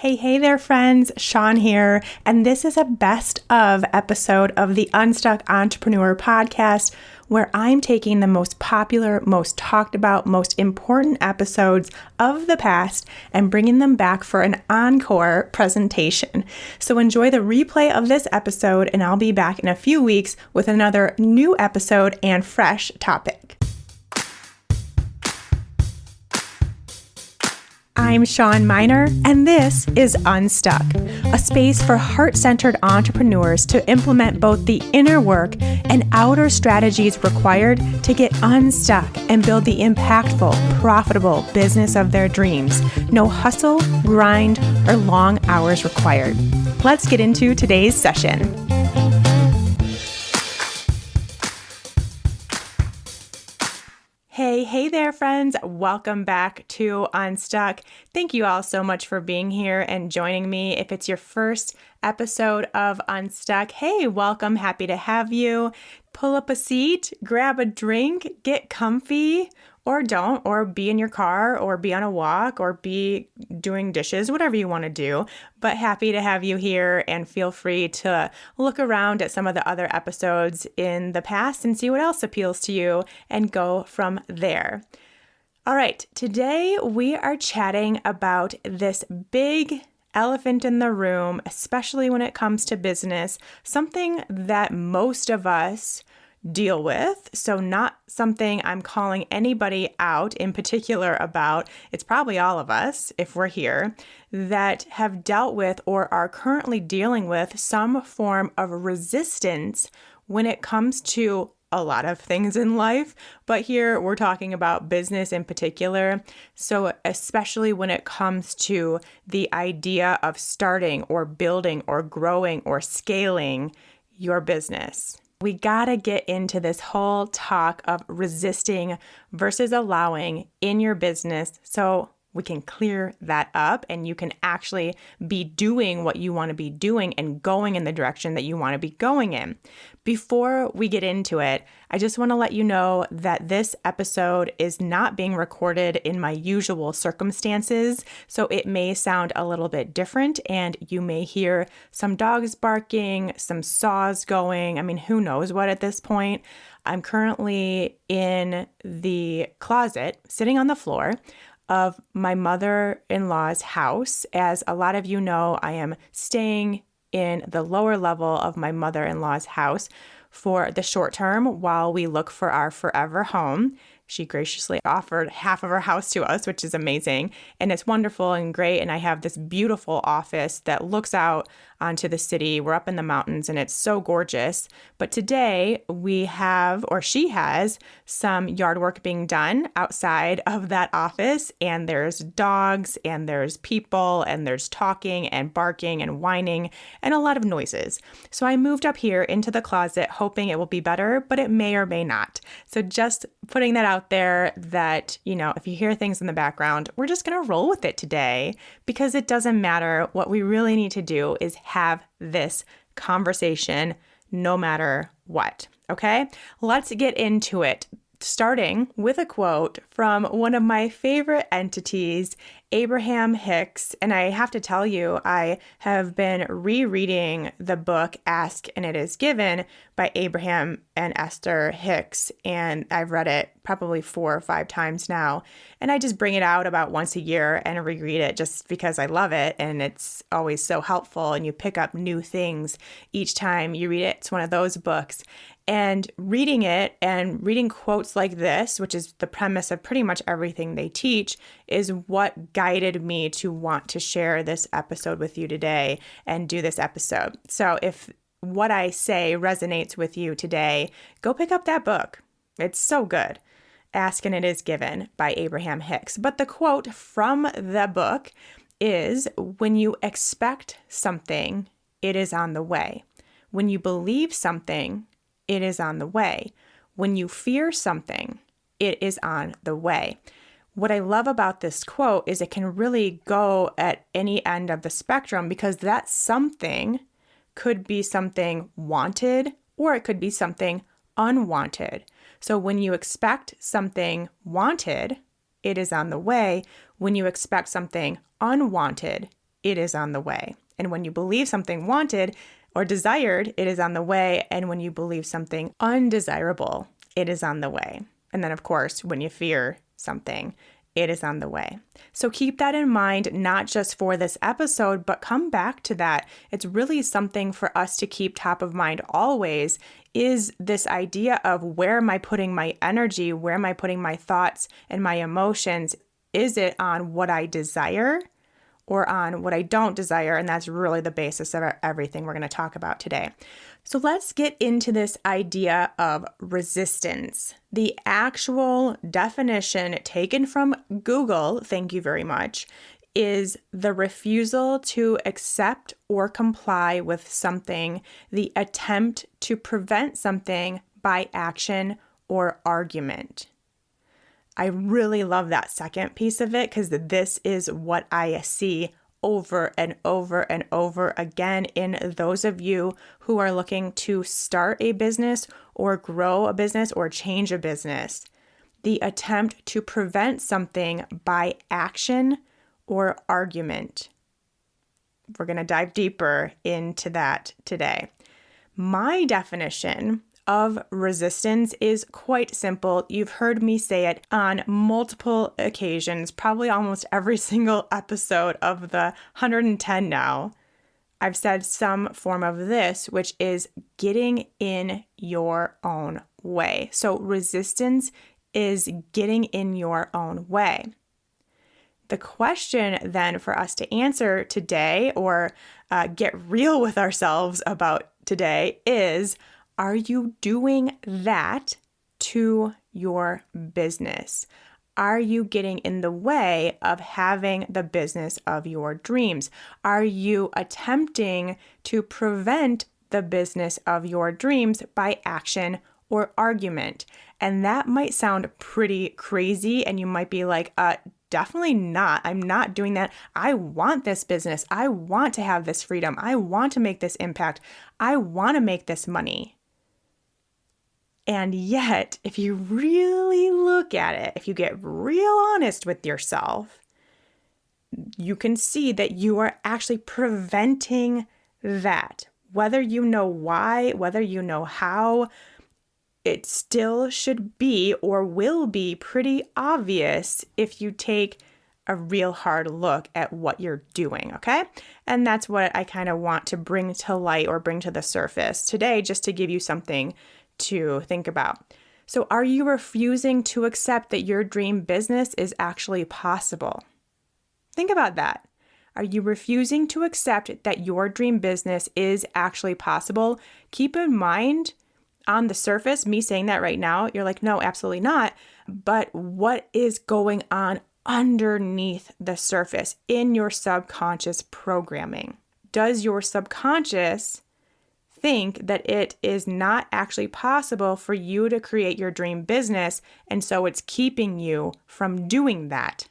Hey there, friends. Shawn here, and this is a best of episode of the Unstuck Entrepreneur podcast, where I'm taking the most popular, most talked about, most important episodes of the past and bringing them back for an encore presentation. So enjoy the replay of this episode, and I'll be back in a few weeks with another new episode and fresh topic. I'm Shawn Mynar, and this is Unstuck, a space for heart-centered entrepreneurs to implement both the inner work and outer strategies required to get unstuck and build the impactful, profitable business of their dreams. No hustle, grind, or long hours required. Let's get into today's session. Hey there, friends. Welcome back to Unstuck. Thank you all so much for being here and joining me. If it's your first episode of Unstuck, hey, welcome. Happy to have you. Pull up a seat, grab a drink, get comfy, or don't, or be in your car, or be on a walk, or be doing dishes, whatever you want to do. But happy to have you here, and feel free to look around at some of the other episodes in the past and see what else appeals to you and go from there. All right, today we are chatting about this big elephant in the room, especially when it comes to business, something that most of us deal with. So not something I'm calling anybody out in particular about. It's probably all of us, if we're here, that have dealt with or are currently dealing with some form of resistance when it comes to a lot of things in life. But here we're talking about business in particular. So especially when it comes to the idea of starting or building or growing or scaling your business. We gotta get into this whole talk of resisting versus allowing in your business so we can clear that up and you can actually be doing what you want to be doing and going in the direction that you want to be going in. Before we get into it, I just want to let you know that this episode is not being recorded in my usual circumstances, so it may sound a little bit different and you may hear some dogs barking, some saws going. I mean, who knows what at this point. I'm currently in the closet, sitting on the floor of my mother-in-law's house. As a lot of you know, I am staying in the lower level of my mother-in-law's house for the short term while we look for our forever home. She graciously offered half of her house to us, which is amazing. And it's wonderful and great. And I have this beautiful office that looks out onto the city. We're up in the mountains and it's so gorgeous. But today we have, or she has, some yard work being done outside of that office. And there's dogs and there's people and there's talking and barking and whining and a lot of noises. So I moved up here into the closet hoping it will be better, but it may or may not. So just putting that out there that, if you hear things in the background, we're just going to roll with it today because it doesn't matter. What we really need to do is have this conversation no matter what. Okay, let's get into it. Starting with a quote from one of my favorite entities, Abraham Hicks. And I have to tell you, I have been rereading the book Ask and It Is Given by Abraham and Esther Hicks. And I've read it probably 4 or 5 times now. And I just bring it out about once a year and reread it just because I love it. And it's always so helpful. And you pick up new things each time you read it. It's one of those books. And reading it and reading quotes like this, which is the premise of pretty much everything they teach, is what guided me to want to share this episode with you today and do this episode. So if what I say resonates with you today, go pick up that book. It's so good. Ask and It Is Given by Abraham Hicks. But the quote from the book is, when you expect something, it is on the way. When you believe something, it is on the way. When you fear something, it is on the way. What I love about this quote is it can really go at any end of the spectrum because that something could be something wanted or it could be something unwanted. So when you expect something wanted, it is on the way. When you expect something unwanted, it is on the way. And when you believe something wanted or desired, it is on the way. And when you believe something undesirable, it is on the way. And then, of course, when you fear something, it is on the way. So keep that in mind, not just for this episode, but come back to that. It's really something for us to keep top of mind always, is this idea of where am I putting my energy? Where am I putting my thoughts and my emotions? Is it on what I desire or on what I don't desire? And that's really the basis of everything we're going to talk about today. So let's get into this idea of resistance. The actual definition taken from Google, thank you very much, is the refusal to accept or comply with something, the attempt to prevent something by action or argument. I really love that second piece of it because this is what I see over and over and over again in those of you who are looking to start a business or grow a business or change a business. The attempt to prevent something by action or argument. We're going to dive deeper into that today. My definition of resistance is quite simple. You've heard me say it on multiple occasions, probably almost every single episode of the 110 now. I've said some form of this, which is getting in your own way. So resistance is getting in your own way. The question then for us to answer today, or get real with ourselves about today, is, are you doing that to your business? Are you getting in the way of having the business of your dreams? Are you attempting to prevent the business of your dreams by action or argument? And that might sound pretty crazy, and you might be like, definitely not. I'm not doing that. I want this business. I want to have this freedom. I want to make this impact. I want to make this money. And yet, if you really look at it, if you get real honest with yourself, you can see that you are actually preventing that. Whether you know why, whether you know how, it still should be or will be pretty obvious if you take a real hard look at what you're doing, okay? And that's what I kind of want to bring to light or bring to the surface today, just to give you something to think about. So are you refusing to accept that your dream business is actually possible? Think about that. Are you refusing to accept that your dream business is actually possible? Keep in mind, on the surface, me saying that right now, you're like, no, absolutely not. But what is going on underneath the surface in your subconscious programming? Does your subconscious think that it is not actually possible for you to create your dream business, and so it's keeping you from doing that?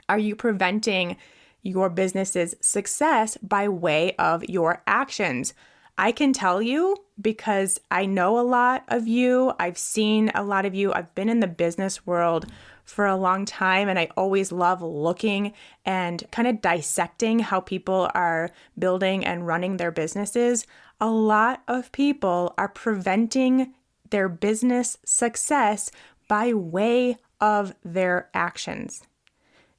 Are you preventing your business's success by way of your actions? I can tell you because I know a lot of you. I've seen a lot of you. I've been in the business world for a long time, and I always love looking and kind of dissecting how people are building and running their businesses. A lot of people are preventing their business success by way of their actions.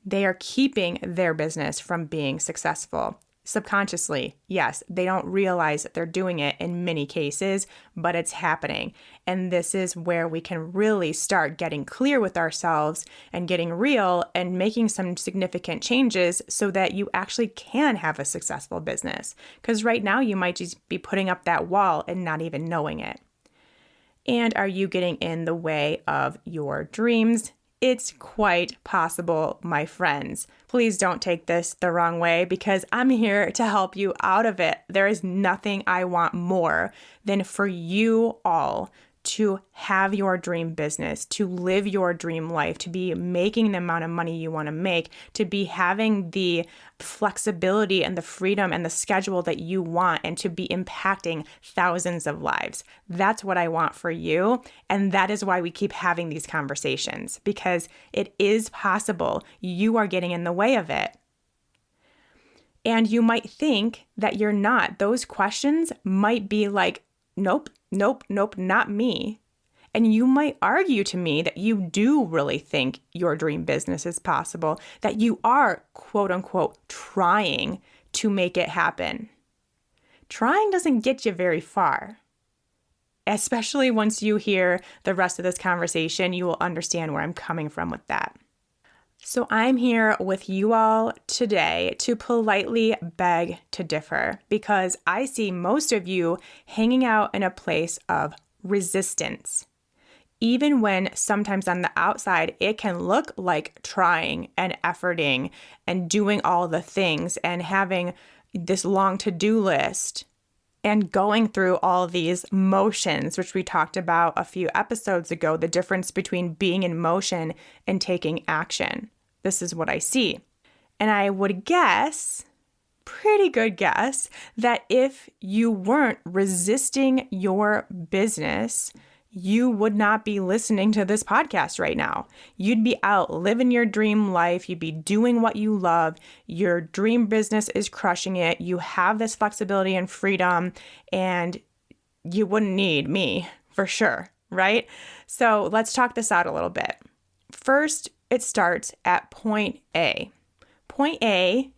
They are keeping their business from being successful. Subconsciously, yes, they don't realize that they're doing it in many cases, but it's happening. And this is where we can really start getting clear with ourselves and getting real and making some significant changes so that you actually can have a successful business. Because right now you might just be putting up that wall and not even knowing it. And are you getting in the way of your dreams? It's quite possible, my friends. Please don't take this the wrong way because I'm here to help you out of it. There is nothing I want more than for you all to have your dream business, to live your dream life, to be making the amount of money you want to make, to be having the flexibility and the freedom and the schedule that you want, and to be impacting thousands of lives. That's what I want for you. And that is why we keep having these conversations, because it is possible. You are getting in the way of it. And you might think that you're not. Those questions might be like, nope, nope, nope, not me. And you might argue to me that you do really think your dream business is possible, that you are, quote unquote, trying to make it happen. Trying doesn't get you very far. Especially once you hear the rest of this conversation, you will understand where I'm coming from with that. So I'm here with you all today to politely beg to differ because I see most of you hanging out in a place of resistance. Even when sometimes on the outside, it can look like trying and efforting and doing all the things and having this long to-do list and going through all these motions, which we talked about a few episodes ago, the difference between being in motion and taking action. This is what I see. And I would guess, pretty good guess, that if you weren't resisting your business, you would not be listening to this podcast right now. You'd be out living your dream life. You'd be doing what you love. Your dream business is crushing it. You have this flexibility and freedom, and you wouldn't need me for sure, right? So let's talk this out a little bit. First, it starts at point A. Point A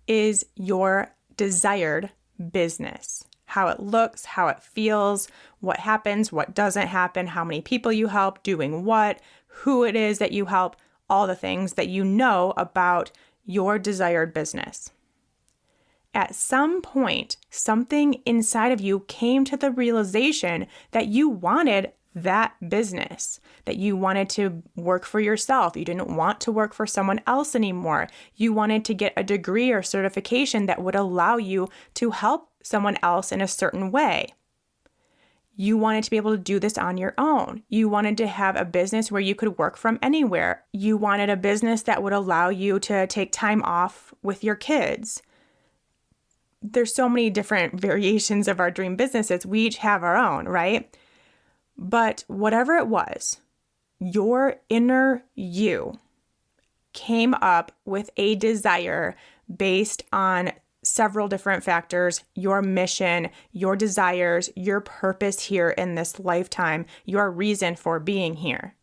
is your desired business. How it looks, how it feels, what happens, what doesn't happen, how many people you help, doing what, who it is that you help, all the things that you know about your desired business. At some point, something inside of you came to the realization that you wanted that business, that you wanted to work for yourself. You didn't want to work for someone else anymore. You wanted to get a degree or certification that would allow you to help someone else in a certain way. You wanted to be able to do this on your own. You wanted to have a business where you could work from anywhere. You wanted a business that would allow you to take time off with your kids. There's so many different variations of our dream businesses. We each have our own, right? But whatever it was, your inner you came up with a desire based on several different factors: your mission, your desires, your purpose here in this lifetime, your reason for being here.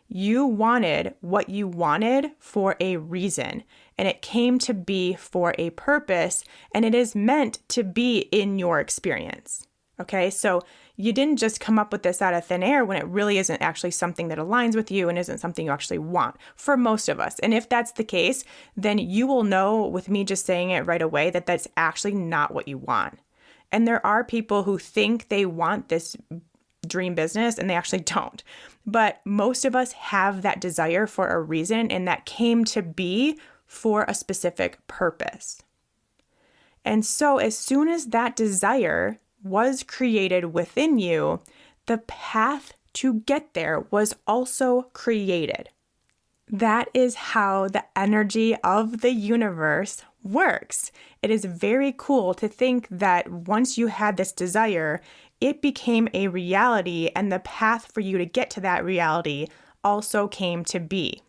You wanted what you wanted for a reason, and it came to be for a purpose, and it is meant to be in your experience. Okay, so you didn't just come up with this out of thin air when it really isn't actually something that aligns with you and isn't something you actually want for most of us. And if that's the case, then you will know with me just saying it right away that that's actually not what you want. And there are people who think they want this dream business and they actually don't. But most of us have that desire for a reason, and that came to be for a specific purpose. And so as soon as that desire was created within you, the path to get there was also created. That is how the energy of the universe works. It is very cool to think that once you had this desire, it became a reality, and the path for you to get to that reality also came to be.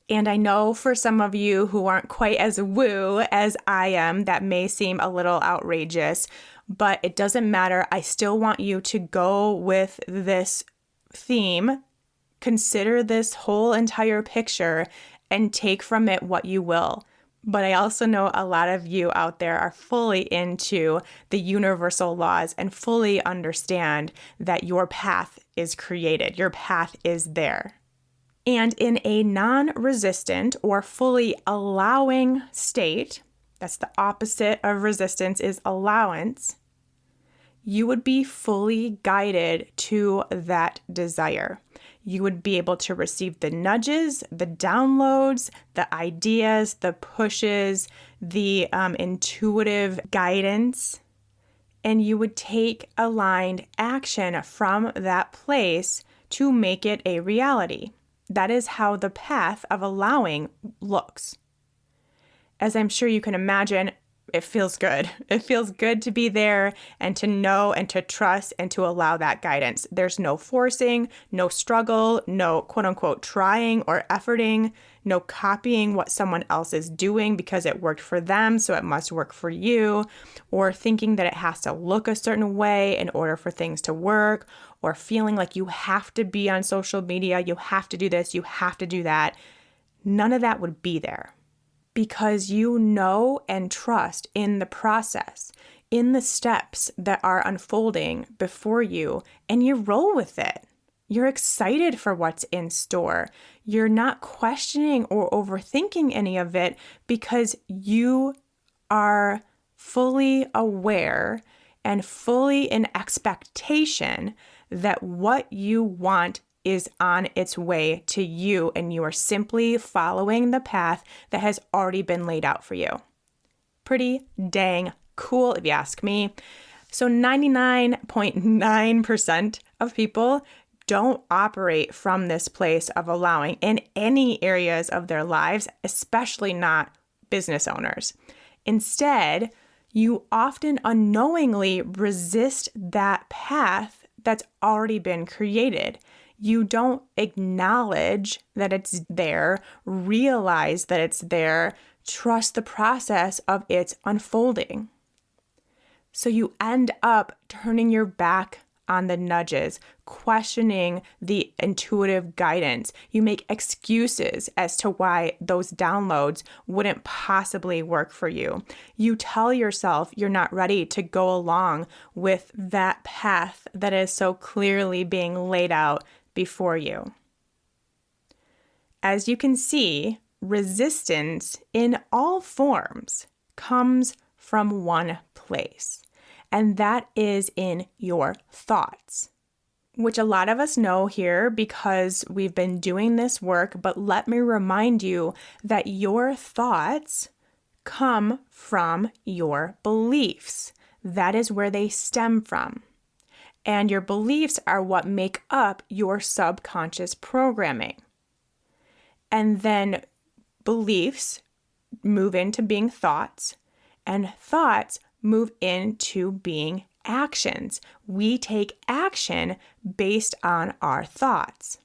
And I know for some of you who aren't quite as woo as I am, that may seem a little outrageous, but it doesn't matter. I still want you to go with this theme, consider this whole entire picture, and take from it what you will. But I also know a lot of you out there are fully into the universal laws and fully understand that your path is created. Your path is there. And in a non-resistant or fully allowing state, that's the opposite of resistance is allowance, you would be fully guided to that desire. You would be able to receive the nudges, the downloads, the ideas, the pushes, the intuitive guidance, and you would take aligned action from that place to make it a reality. That is how the path of allowing looks. As I'm sure you can imagine, it feels good. It feels good to be there and to know and to trust and to allow that guidance. There's no forcing, no struggle, no quote unquote trying or efforting. no copying what someone else is doing because it worked for them, so it must work for you, or thinking that it has to look a certain way in order for things to work, or feeling like you have to be on social media, you have to do this, you have to do that. None of that would be there because you know and trust in the process, in the steps that are unfolding before you, and you roll with it. You're excited for what's in store. You're not questioning or overthinking any of it because you are fully aware and fully in expectation that what you want is on its way to you, and you are simply following the path that has already been laid out for you. Pretty dang cool, if you ask me. So 99.9% of people don't operate from this place of allowing in any areas of their lives, especially not business owners. Instead, you often unknowingly resist that path that's already been created. You don't acknowledge that it's there, realize that it's there, trust the process of its unfolding. So you end up turning your back on the nudges, questioning the intuitive guidance. You make excuses as to why those downloads wouldn't possibly work for you. You tell yourself you're not ready to go along with that path that is so clearly being laid out before you. As you can see, resistance in all forms comes from one place, and that is in your thoughts, which a lot of us know here because we've been doing this work, but let me remind you that your thoughts come from your beliefs. That is where they stem from. And your beliefs are what make up your subconscious programming. And then beliefs move into being thoughts, and thoughts move into being actions. We take action based on our thoughts.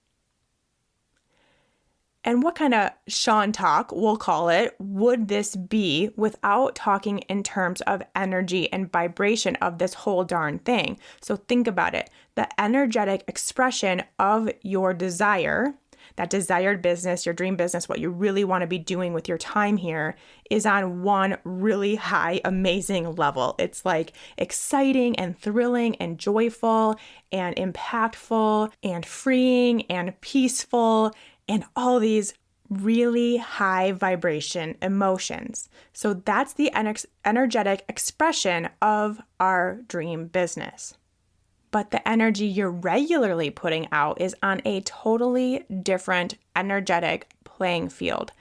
And what kind of Shawn talk, we'll call it, would this be without talking in terms of energy and vibration of this whole darn thing? So think about it. The energetic expression of your desire, that desired business, your dream business, what you really want to be doing with your time here is on one really high, amazing level. It's like exciting and thrilling and joyful and impactful and freeing and peaceful and all these really high vibration emotions. So that's the energetic expression of our dream business. But the energy you're regularly putting out is on a totally different energetic playing field,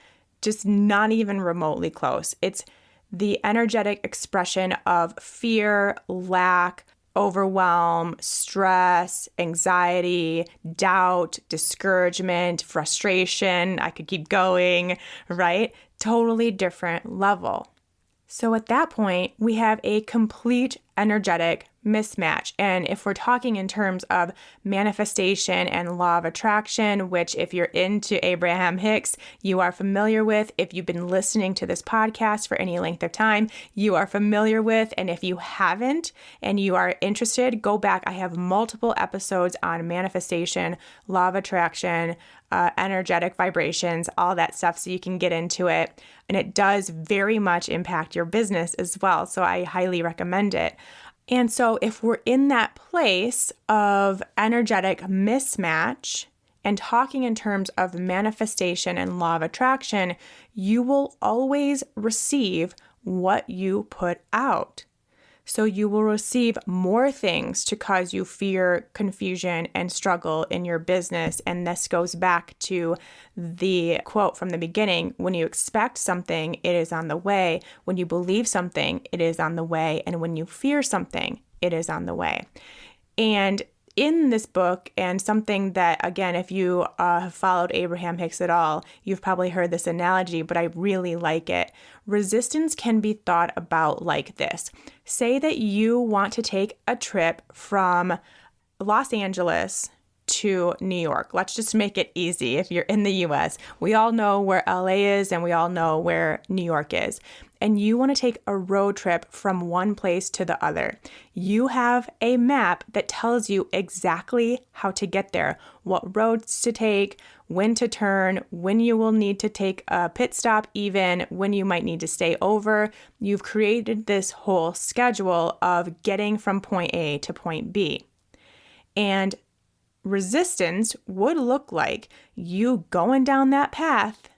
just not even remotely close. It's the energetic expression of fear, lack, overwhelm, stress, anxiety, doubt, discouragement, frustration. I could keep going, right? Totally different level. So at that point, we have a complete energetic mismatch. And if we're talking in terms of manifestation and law of attraction, which if you're into Abraham Hicks, you are familiar with. If you've been listening to this podcast for any length of time, you are familiar with. And if you haven't and you are interested, go back. I have multiple episodes on manifestation, law of attraction, energetic vibrations, all that stuff, so you can get into it. And it does very much impact your business as well. So I highly recommend it. And so if we're in that place of energetic mismatch and talking in terms of manifestation and law of attraction, you will always receive what you put out. So you will receive more things to cause you fear, confusion, and struggle in your business. And this goes back to the quote from the beginning. When you expect something, it is on the way. When you believe something, it is on the way. And when you fear something, it is on the way. And in this book, and something that, again, if you have followed Abraham Hicks at all, you've probably heard this analogy, but I really like it. Resistance can be thought about like this. Say that you want to take a trip from Los Angeles to New York. Let's just make it easy if you're in the US. We all know where LA is and we all know where New York is. And you want to take a road trip from one place to the other. You have a map that tells you exactly how to get there, what roads to take, when to turn, when you will need to take a pit stop, even when you might need to stay over. You've created this whole schedule of getting from point A to point B. And resistance would look like you going down that path.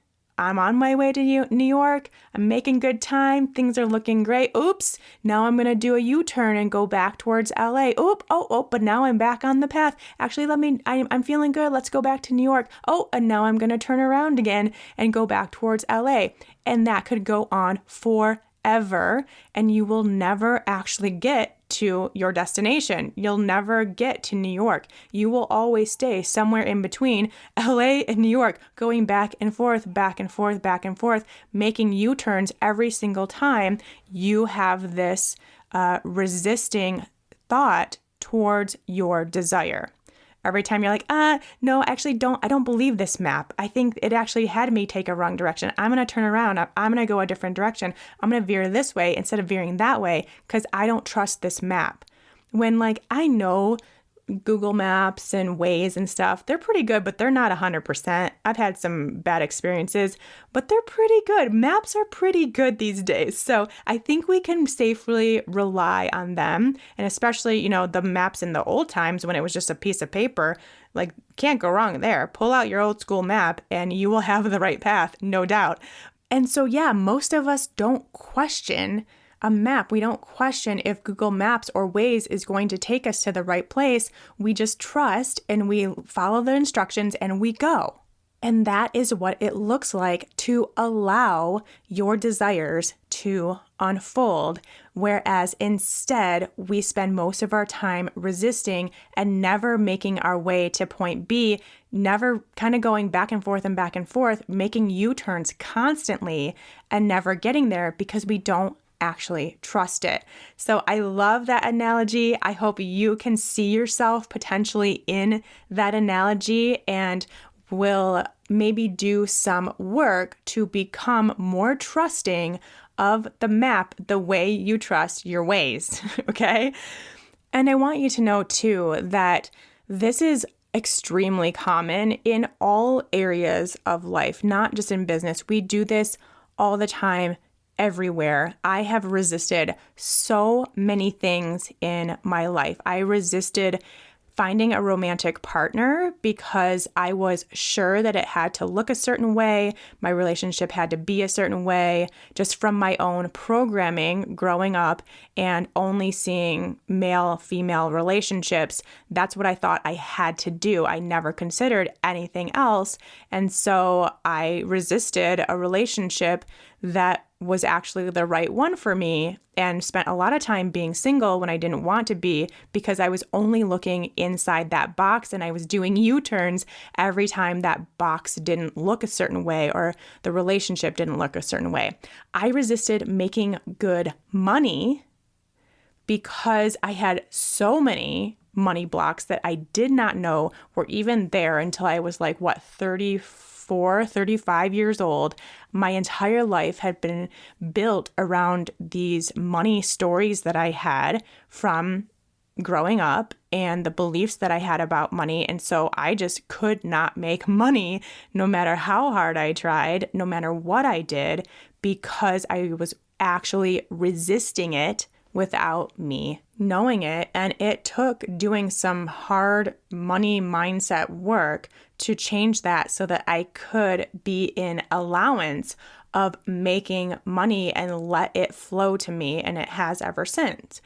I'm on my way to New York. I'm making good time. Things are looking great. Oops. Now I'm going to do a U-turn and go back towards LA. But now I'm back on the path. Actually, I'm feeling good. Let's go back to New York. Oh, and now I'm going to turn around again and go back towards LA. And that could go on forever. And you will never actually get to your destination. You'll never get to New York. You will always stay somewhere in between LA and New York, going back and forth, back and forth, back and forth, making U-turns every single time you have this resisting thought towards your desire. Every time you're like, no, actually I don't believe this map. I think it actually had me take a wrong direction. I'm going to turn around. I'm going to go a different direction. I'm going to veer this way instead of veering that way because I don't trust this map. When I know Google Maps and Waze and stuff, they're pretty good, but they're not 100%. I've had some bad experiences, but they're pretty good. Maps are pretty good these days. So I think we can safely rely on them. And especially, the maps in the old times when it was just a piece of paper, can't go wrong there. Pull out your old school map and you will have the right path, no doubt. And so, most of us don't question a map. We don't question if Google Maps or Waze is going to take us to the right place. We just trust and we follow the instructions and we go. And that is what it looks like to allow your desires to unfold. Whereas instead, we spend most of our time resisting and never making our way to point B, never kind of going back and forth, making U-turns constantly and never getting there because we don't actually trust it. So I love that analogy. I hope you can see yourself potentially in that analogy and will maybe do some work to become more trusting of the map the way you trust your ways. Okay? And I want you to know too that this is extremely common in all areas of life, not just in business. We do this all the time everywhere. I have resisted so many things in my life. I resisted finding a romantic partner because I was sure that it had to look a certain way. My relationship had to be a certain way, just from my own programming growing up and only seeing male-female relationships. That's what I thought I had to do. I never considered anything else. And so I resisted a relationship that was actually the right one for me and spent a lot of time being single when I didn't want to be because I was only looking inside that box and I was doing U-turns every time that box didn't look a certain way or the relationship didn't look a certain way. I resisted making good money because I had so many money blocks that I did not know were even there until I was 35 years old. My entire life had been built around these money stories that I had from growing up and the beliefs that I had about money. And so I just could not make money no matter how hard I tried, no matter what I did, because I was actually resisting it without me knowing it. And it took doing some hard money mindset work to change that so that I could be in allowance of making money and let it flow to me. And it has ever since.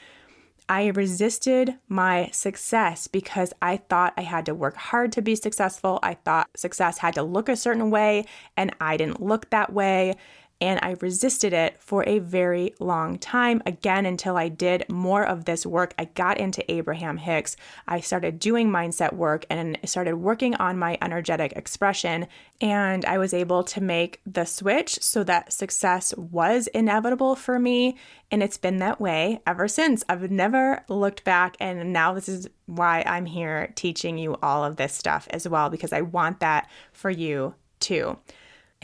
I resisted my success because I thought I had to work hard to be successful. I thought success had to look a certain way and I didn't look that way. And I resisted it for a very long time, again, until I did more of this work. I got into Abraham Hicks. I started doing mindset work and started working on my energetic expression. And I was able to make the switch so that success was inevitable for me. And it's been that way ever since. I've never looked back. And now this is why I'm here teaching you all of this stuff as well, because I want that for you too.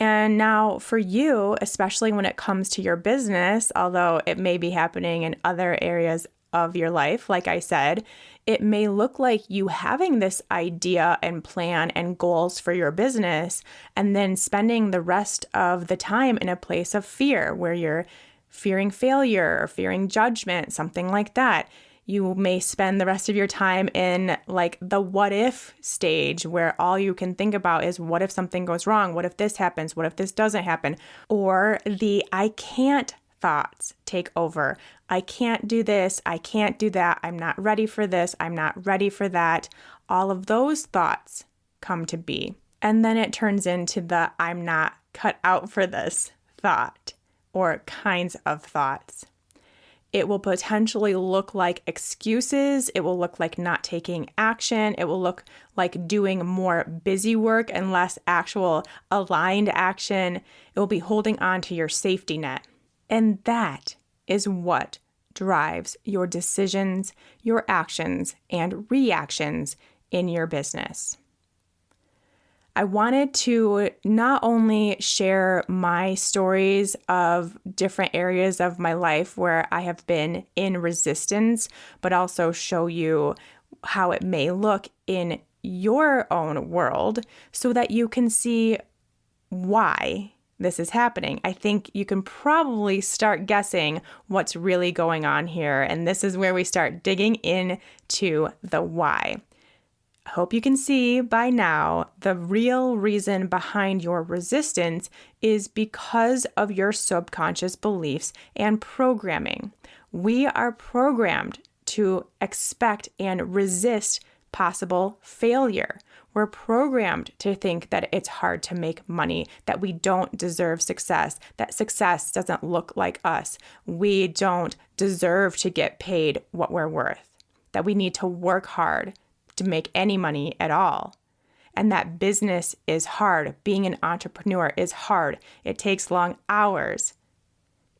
And now for you, especially when it comes to your business, although it may be happening in other areas of your life, like I said, it may look like you having this idea and plan and goals for your business, and then spending the rest of the time in a place of fear where you're fearing failure or fearing judgment, something like that. You may spend the rest of your time in like the what if stage where all you can think about is what if something goes wrong? What if this happens? What if this doesn't happen? Or the I can't thoughts take over. I can't do this. I can't do that. I'm not ready for this. I'm not ready for that. All of those thoughts come to be. And then it turns into the I'm not cut out for this thought or kinds of thoughts. It will potentially look like excuses. It will look like not taking action. It will look like doing more busy work and less actual aligned action. It will be holding on to your safety net. And that is what drives your decisions, your actions, and reactions in your business. I wanted to not only share my stories of different areas of my life where I have been in resistance, but also show you how it may look in your own world so that you can see why this is happening. I think you can probably start guessing what's really going on here. And this is where we start digging into the why. I hope you can see by now the real reason behind your resistance is because of your subconscious beliefs and programming. We are programmed to expect and resist possible failure. We're programmed to think that it's hard to make money, that we don't deserve success, that success doesn't look like us. We don't deserve to get paid what we're worth, that we need to work hard to make any money at all. And that business is hard. Being an entrepreneur is hard. It takes long hours.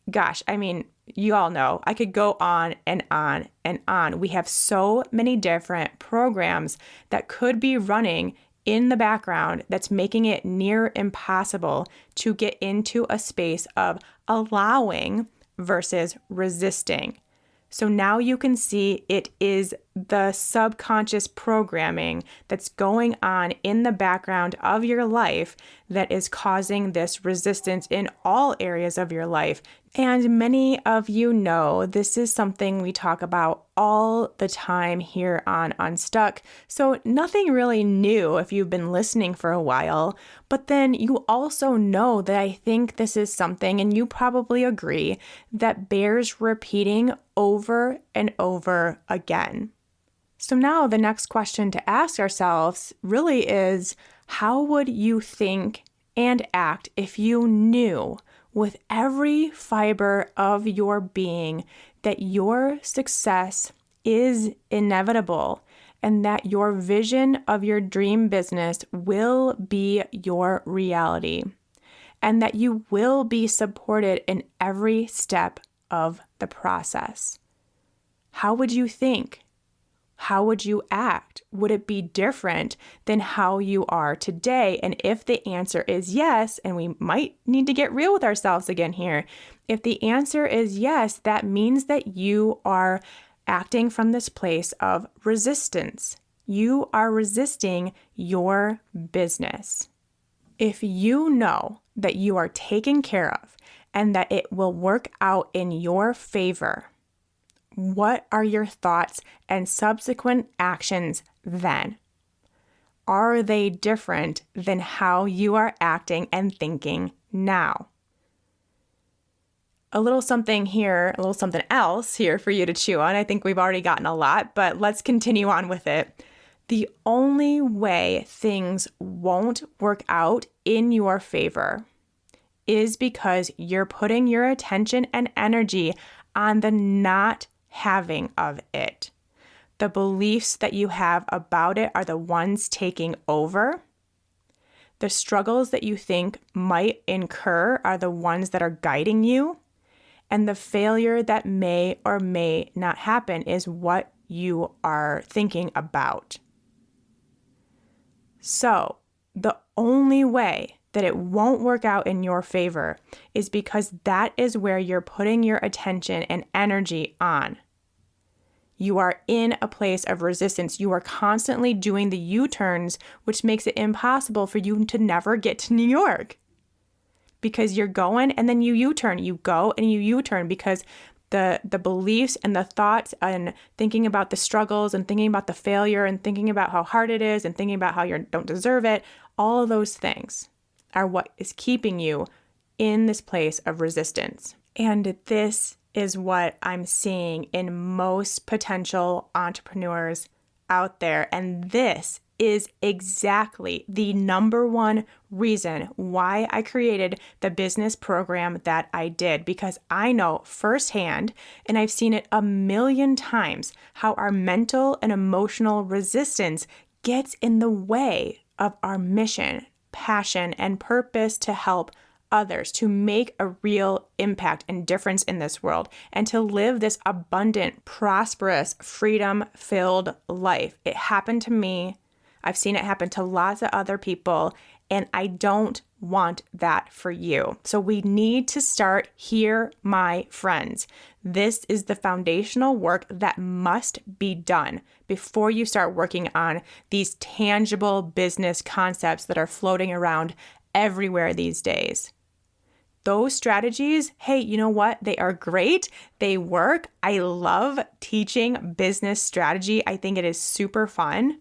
Gosh, I mean, you all know, I could go on and on and on. We have so many different programs that could be running in the background that's making it near impossible to get into a space of allowing versus resisting. So now you can see it is the subconscious programming that's going on in the background of your life that is causing this resistance in all areas of your life. And many of you know this is something we talk about all the time here on Unstuck. So nothing really new if you've been listening for a while. But then you also know that I think this is something, and you probably agree, that bears repeating over and over again. So now the next question to ask ourselves really is, how would you think and act if you knew with every fiber of your being that your success is inevitable and that your vision of your dream business will be your reality and that you will be supported in every step of the process? How would you think? How would you act? Would it be different than how you are today? And if the answer is yes, and we might need to get real with ourselves again here, if the answer is yes, that means that you are acting from this place of resistance. You are resisting your business. If you know that you are taken care of and that it will work out in your favor, what are your thoughts and subsequent actions then? Are they different than how you are acting and thinking now? A little something here, a little something else here for you to chew on. I think we've already gotten a lot, but let's continue on with it. The only way things won't work out in your favor is because you're putting your attention and energy on the not having of it. The beliefs that you have about it are the ones taking over. The struggles that you think might incur are the ones that are guiding you. And the failure that may or may not happen is what you are thinking about. So, the only way that it won't work out in your favor is because that is where you're putting your attention and energy on. You are in a place of resistance. You are constantly doing the U-turns, which makes it impossible for you to never get to New York. Because you're going and then you U-turn. You go and you U-turn because the beliefs and the thoughts and thinking about the struggles and thinking about the failure and thinking about how hard it is and thinking about how you don't deserve it, all of those things are what is keeping you in this place of resistance. And this is what I'm seeing in most potential entrepreneurs out there. And this is exactly the number one reason why I created the business program that I did, because I know firsthand, and I've seen it a million times, how our mental and emotional resistance gets in the way of our mission, passion, and purpose to help others, to make a real impact and difference in this world, and to live this abundant, prosperous, freedom-filled life. It happened to me. I've seen it happen to lots of other people, and I don't want that for you. So we need to start here, my friends. This is the foundational work that must be done before you start working on these tangible business concepts that are floating around everywhere these days. Those strategies, hey, you know what? They are great. They work. I love teaching business strategy. I think it is super fun.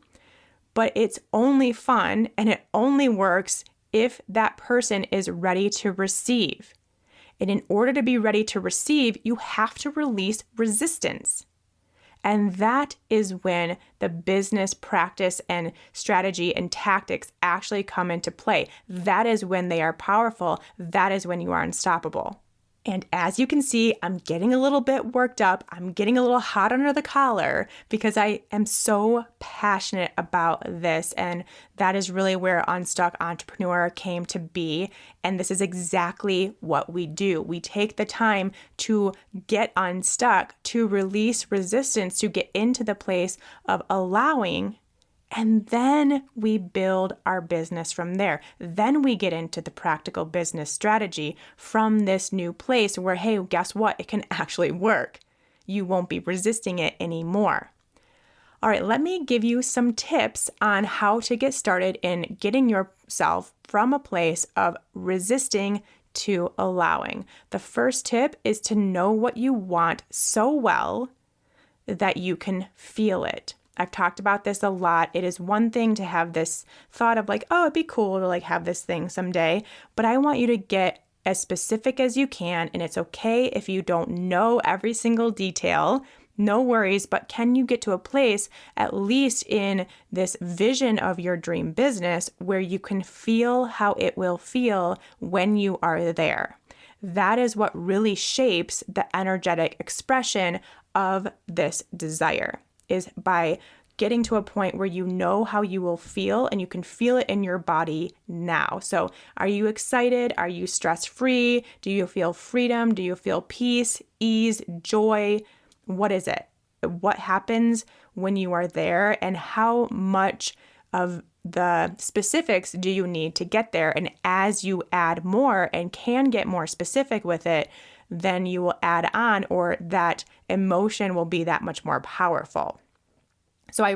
But it's only fun and it only works if that person is ready to receive. And in order to be ready to receive, you have to release resistance. And that is when the business practice and strategy and tactics actually come into play. That is when they are powerful. That is when you are unstoppable. And as you can see, I'm getting a little bit worked up. I'm getting a little hot under the collar because I am so passionate about this. And that is really where Unstuck Entrepreneur came to be. And this is exactly what we do. We take the time to get unstuck, to release resistance, to get into the place of allowing. And then we build our business from there. Then we get into the practical business strategy from this new place where, hey, guess what? It can actually work. You won't be resisting it anymore. All right, let me give you some tips on how to get started in getting yourself from a place of resisting to allowing. The first tip is to know what you want so well that you can feel it. I've talked about this a lot. It is one thing to have this thought of like, oh, it'd be cool to like have this thing someday, but I want you to get as specific as you can, and it's okay if you don't know every single detail. No worries, but can you get to a place, at least in this vision of your dream business, where you can feel how it will feel when you are there? That is what really shapes the energetic expression of this desire, is by getting to a point where you know how you will feel and you can feel it in your body now. So are you excited? Are you stress-free? Do you feel freedom? Do you feel peace, ease, joy? What is it? What happens when you are there, and how much of the specifics do you need to get there? And as you add more and can get more specific with it, then you will add on, or that emotion will be that much more powerful. So I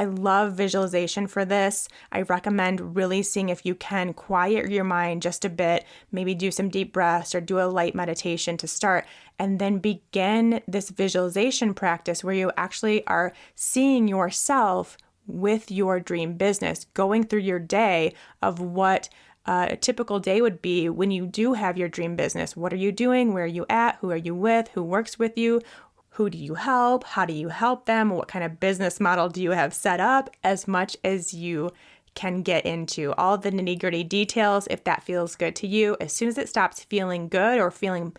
love visualization for this. I recommend really seeing if you can quiet your mind just a bit, maybe do some deep breaths or do a light meditation to start, and then begin this visualization practice where you actually are seeing yourself with your dream business, going through your day of what a typical day would be when you do have your dream business. What are you doing? Where are you at? Who are you with? Who works with you? Who do you help? How do you help them? What kind of business model do you have set up? As much as you can get into all the nitty-gritty details if that feels good to you. As soon as it stops feeling good or feeling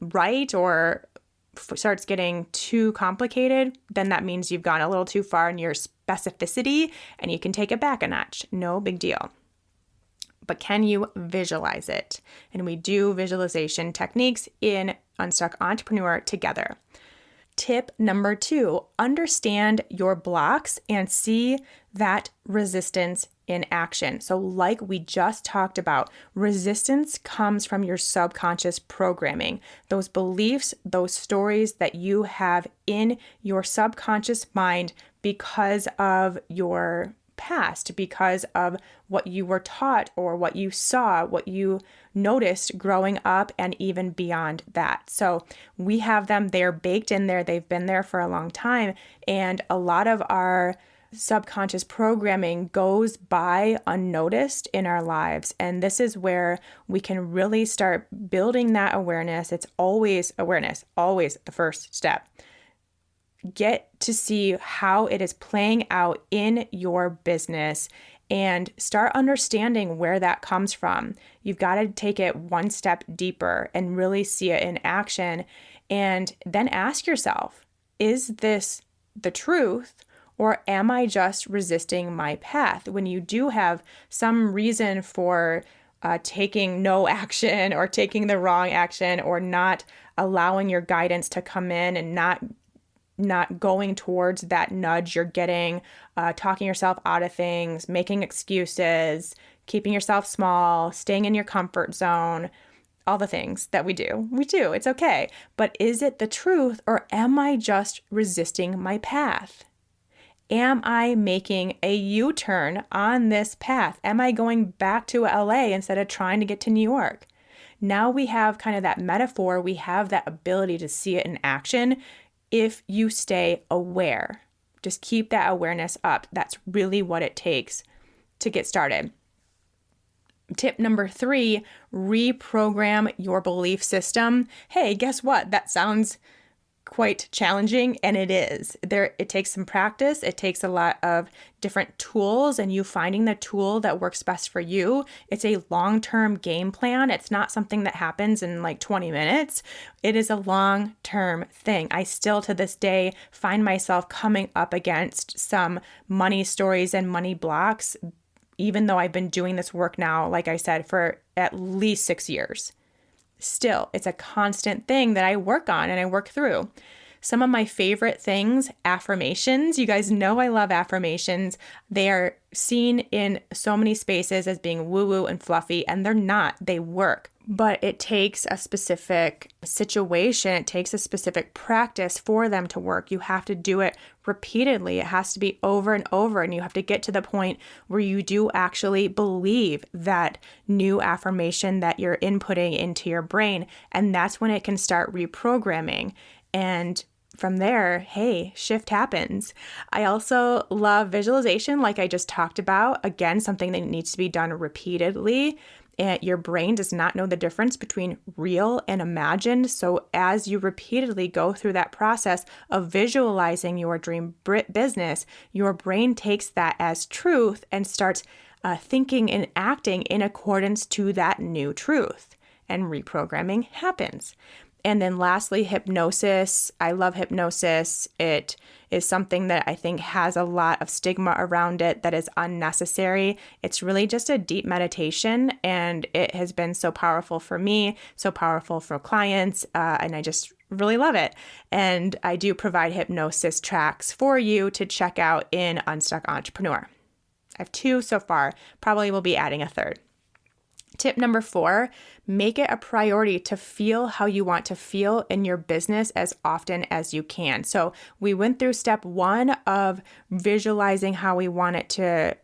right or starts getting too complicated, then that means you've gone a little too far in your specificity and you can take it back a notch. No big deal. But can you visualize it? And we do visualization techniques in Unstuck Entrepreneur together. Tip number 2, understand your blocks and see that resistance in action. So like we just talked about, resistance comes from your subconscious programming, those beliefs, those stories that you have in your subconscious mind because of your past, because of what you were taught or what you saw, what you noticed growing up, and even beyond that. So we have them, they're baked in there, they've been there for a long time, and a lot of our subconscious programming goes by unnoticed in our lives. And this is where we can really start building that awareness. It's always awareness, always the first step. Get to see how it is playing out in your business and start understanding where that comes from. You've got to take it one step deeper and really see it in action. And then ask yourself, is this the truth? Or am I just resisting my path? When you do have some reason for taking no action or taking the wrong action or not allowing your guidance to come in and not going towards that nudge you're getting, talking yourself out of things, making excuses, keeping yourself small, staying in your comfort zone, all the things that we do. It's okay. But is it the truth, or am I just resisting my path? Am I making a U-turn on this path? Am I going back to LA instead of trying to get to New York? Now we have kind of that metaphor. We have that ability to see it in action if you stay aware. Just keep that awareness up. That's really what it takes to get started. Tip number 3, reprogram your belief system. Hey, guess what? That sounds quite challenging, and it is. It takes some practice. It takes a lot of different tools and you finding the tool that works best for you. It's a long-term game plan. It's not something that happens in like 20 minutes. It is a long-term thing. I still to this day find myself coming up against some money stories and money blocks, even though I've been doing this work now, like I said, for at least 6 years. Still, it's a constant thing that I work on and I work through. Some of my favorite things, affirmations. You guys know I love affirmations. They are seen in so many spaces as being woo-woo and fluffy, and they're not. They work. But it takes a specific situation. It takes a specific practice for them to work. You have to do it repeatedly. It has to be over and over. And you have to get to the point where you do actually believe that new affirmation that you're inputting into your brain. And that's when it can start reprogramming. And from there, hey, shift happens. I also love visualization, like I just talked about. Again, something that needs to be done repeatedly. And your brain does not know the difference between real and imagined. So as you repeatedly go through that process of visualizing your dream business, your brain takes that as truth and starts thinking and acting in accordance to that new truth. And reprogramming happens. And then lastly, hypnosis. I love hypnosis. It is something that I think has a lot of stigma around it that is unnecessary. It's really just a deep meditation, and it has been so powerful for me, so powerful for clients, and I just really love it. And I do provide hypnosis tracks for you to check out in Unstuck Entrepreneur. I have 2 so far, probably will be adding a 3rd. Tip number 4, make it a priority to feel how you want to feel in your business as often as you can. So we went through step 1 of visualizing how we want it to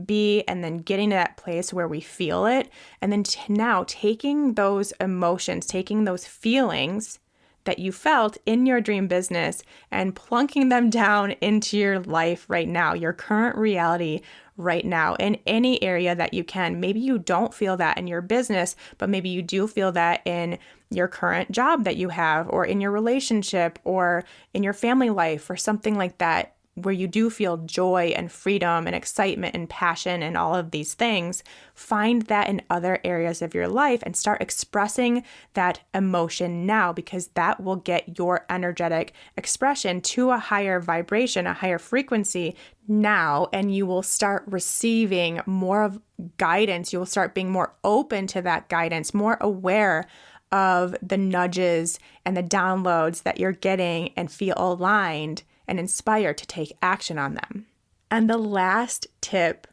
be and then getting to that place where we feel it. And then now taking those emotions, taking those feelings that you felt in your dream business and plunking them down into your life right now, your current reality right now, in any area that you can. Maybe you don't feel that in your business, but maybe you do feel that in your current job that you have, or in your relationship, or in your family life, or something like that. where you do feel joy and freedom and excitement and passion and all of these things, find that in other areas of your life and start expressing that emotion now, because that will get your energetic expression to a higher vibration, a higher frequency now, and you will start receiving more of guidance. You will start being more open to that guidance, more aware of the nudges and the downloads that you're getting, and feel aligned and inspired to take action on them. And the last tip,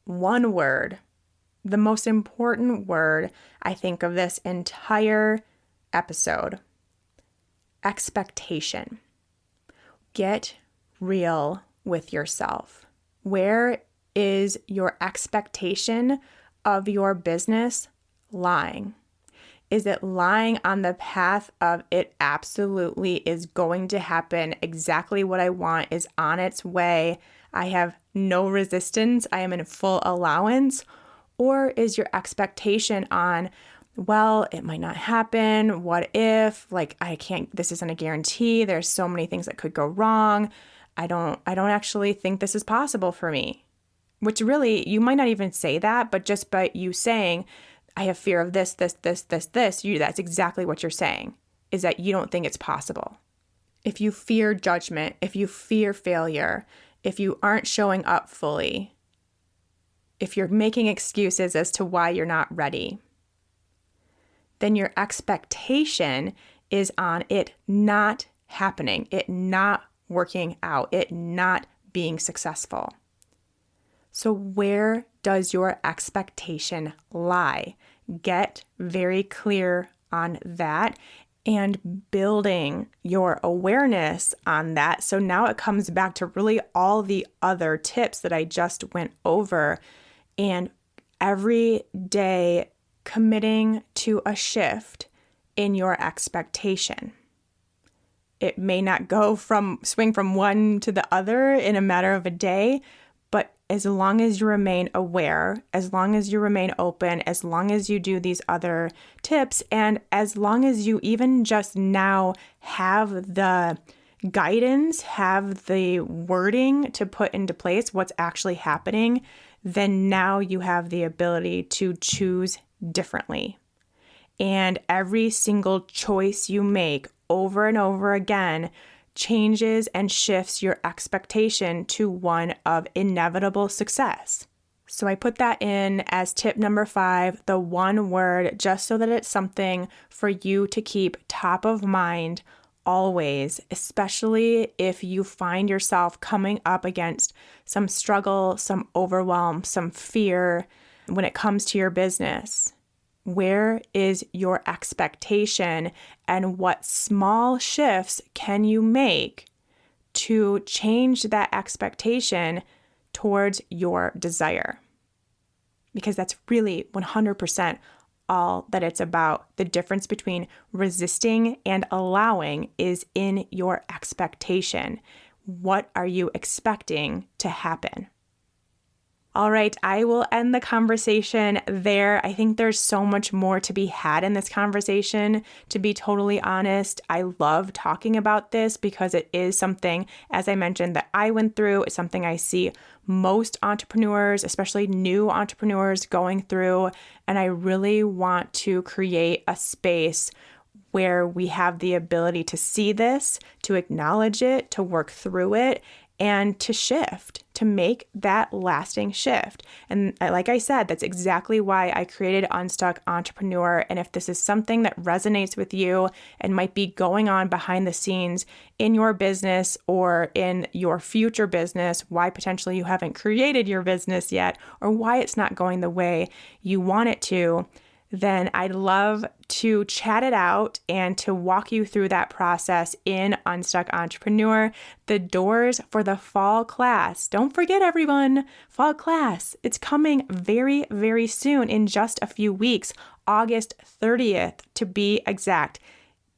one word, the most important word, I think, of this entire episode: expectation. Get real with yourself. Where is your expectation of your business lying? Is it lying on the path of it absolutely is going to happen, exactly what I want is on its way, I have no resistance, I am in full allowance? Or is your expectation on, well, it might not happen, what if, this isn't a guarantee, there's so many things that could go wrong, I don't actually think this is possible for me? Which really, you might not even say that, but just by you saying, I have fear of this, that's exactly what you're saying, is that you don't think it's possible. If you fear judgment, if you fear failure, if you aren't showing up fully, if you're making excuses as to why you're not ready, then your expectation is on it not happening, it not working out, it not being successful. So where does your expectation lie? Get very clear on that and building your awareness on that. So now it comes back to really all the other tips that I just went over, and every day committing to a shift in your expectation. It may not swing from one to the other in a matter of a day, but as long as you remain aware, as long as you remain open, as long as you do these other tips, and as long as you even just now have the guidance, have the wording to put into place what's actually happening, then now you have the ability to choose differently. And every single choice you make over and over again changes and shifts your expectation to one of inevitable success. So I put that in as tip number 5, the one word, just so that it's something for you to keep top of mind always, especially if you find yourself coming up against some struggle, some overwhelm, some fear when it comes to your business. Where is your expectation, and what small shifts can you make to change that expectation towards your desire? Because that's really 100% all that it's about. The difference between resisting and allowing is in your expectation. What are you expecting to happen? All right, I will end the conversation there. I think there's so much more to be had in this conversation. To be totally honest, I love talking about this because it is something, as I mentioned, that I went through. It's something I see most entrepreneurs, especially new entrepreneurs, going through. And I really want to create a space where we have the ability to see this, to acknowledge it, to work through it, and to shift, to make that lasting shift. And like I said, that's exactly why I created Unstuck Entrepreneur. And if this is something that resonates with you and might be going on behind the scenes in your business or in your future business, why potentially you haven't created your business yet, or why it's not going the way you want it to, then I'd love to chat it out and to walk you through that process in Unstuck Entrepreneur. The doors for the fall class, don't forget everyone, fall class, it's coming very, very soon, in just a few weeks, August 30th to be exact.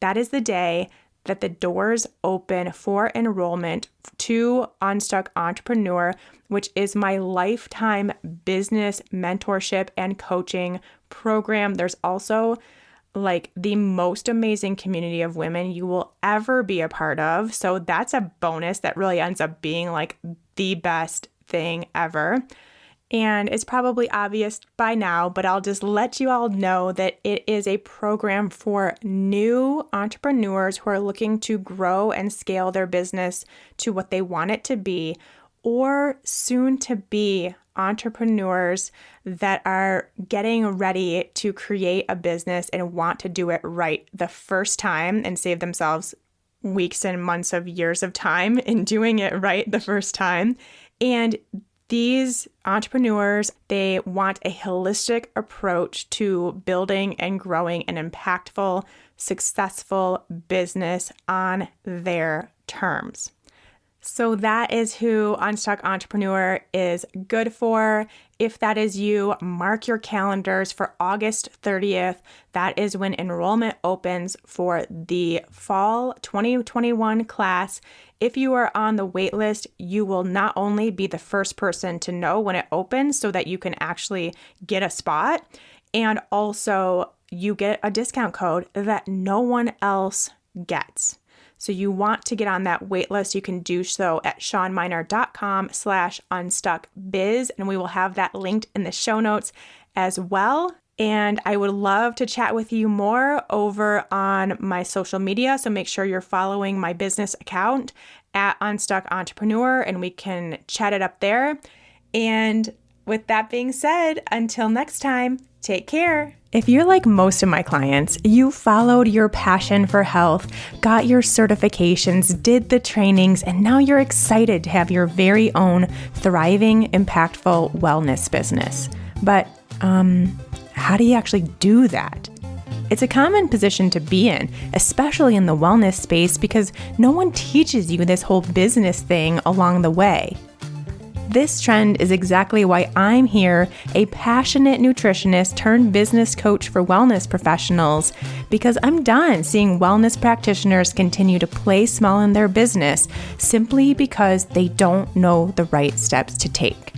That is the day that the doors open for enrollment to Unstuck Entrepreneur, which is my lifetime business mentorship and coaching program. There's also like the most amazing community of women you will ever be a part of. So that's a bonus that really ends up being like the best thing ever. And it's probably obvious by now, but I'll just let you all know that it is a program for new entrepreneurs who are looking to grow and scale their business to what they want it to be, or soon to be entrepreneurs that are getting ready to create a business and want to do it right the first time and save themselves weeks and months of years of time in doing it right the first time. And these entrepreneurs, they want a holistic approach to building and growing an impactful, successful business on their terms. So that is who Unstuck Entrepreneur is good for. If that is you, mark your calendars for August 30th. That is when enrollment opens for the fall 2021 class. If you are on the wait list, you will not only be the first person to know when it opens so that you can actually get a spot, and also you get a discount code that no one else gets. So you want to get on that wait list, you can do so at shawnmynar.com/unstuckbiz, and we will have that linked in the show notes as well. And I would love to chat with you more over on my social media. So make sure you're following my business account at Unstuck Entrepreneur, and we can chat it up there. And with that being said, until next time, take care. If you're like most of my clients, you followed your passion for health, got your certifications, did the trainings, and now you're excited to have your very own thriving, impactful wellness business. But how do you actually do that? It's a common position to be in, especially in the wellness space, because no one teaches you this whole business thing along the way. This trend is exactly why I'm here, a passionate nutritionist turned business coach for wellness professionals, because I'm done seeing wellness practitioners continue to play small in their business simply because they don't know the right steps to take.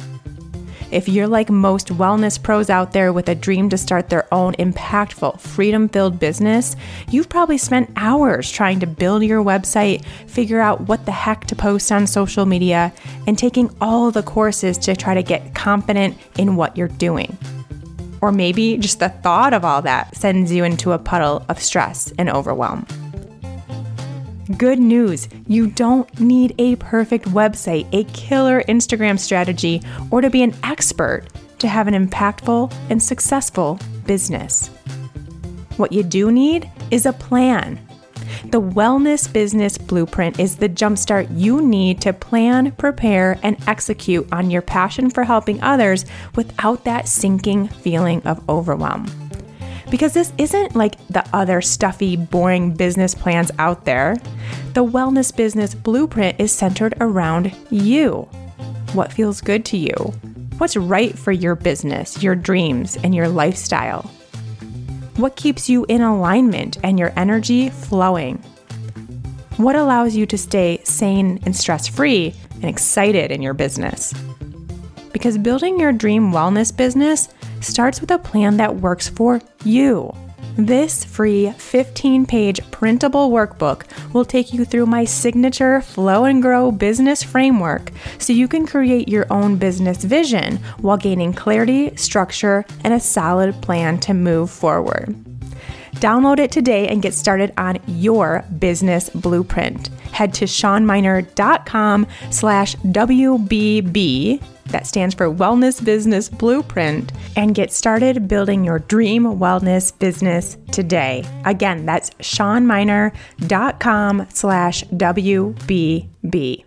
If you're like most wellness pros out there with a dream to start their own impactful, freedom-filled business, you've probably spent hours trying to build your website, figure out what the heck to post on social media, and taking all the courses to try to get confident in what you're doing. Or maybe just the thought of all that sends you into a puddle of stress and overwhelm. Good news, you don't need a perfect website, a killer Instagram strategy, or to be an expert to have an impactful and successful business. What you do need is a plan. The Wellness Business Blueprint is the jumpstart you need to plan, prepare, and execute on your passion for helping others without that sinking feeling of overwhelm. Because this isn't like the other stuffy, boring business plans out there. The Wellness Business Blueprint is centered around you. What feels good to you? What's right for your business, your dreams, and your lifestyle? What keeps you in alignment and your energy flowing? What allows you to stay sane and stress-free and excited in your business? Because building your dream wellness business starts with a plan that works for you. This free 15-page printable workbook will take you through my signature Flow and Grow business framework so you can create your own business vision while gaining clarity, structure, and a solid plan to move forward. Download it today and get started on your business blueprint. Head to shawnmynar.com/WBB. That stands for Wellness Business Blueprint, and get started building your dream wellness business today. Again, that's shawnmynar.com/WBB.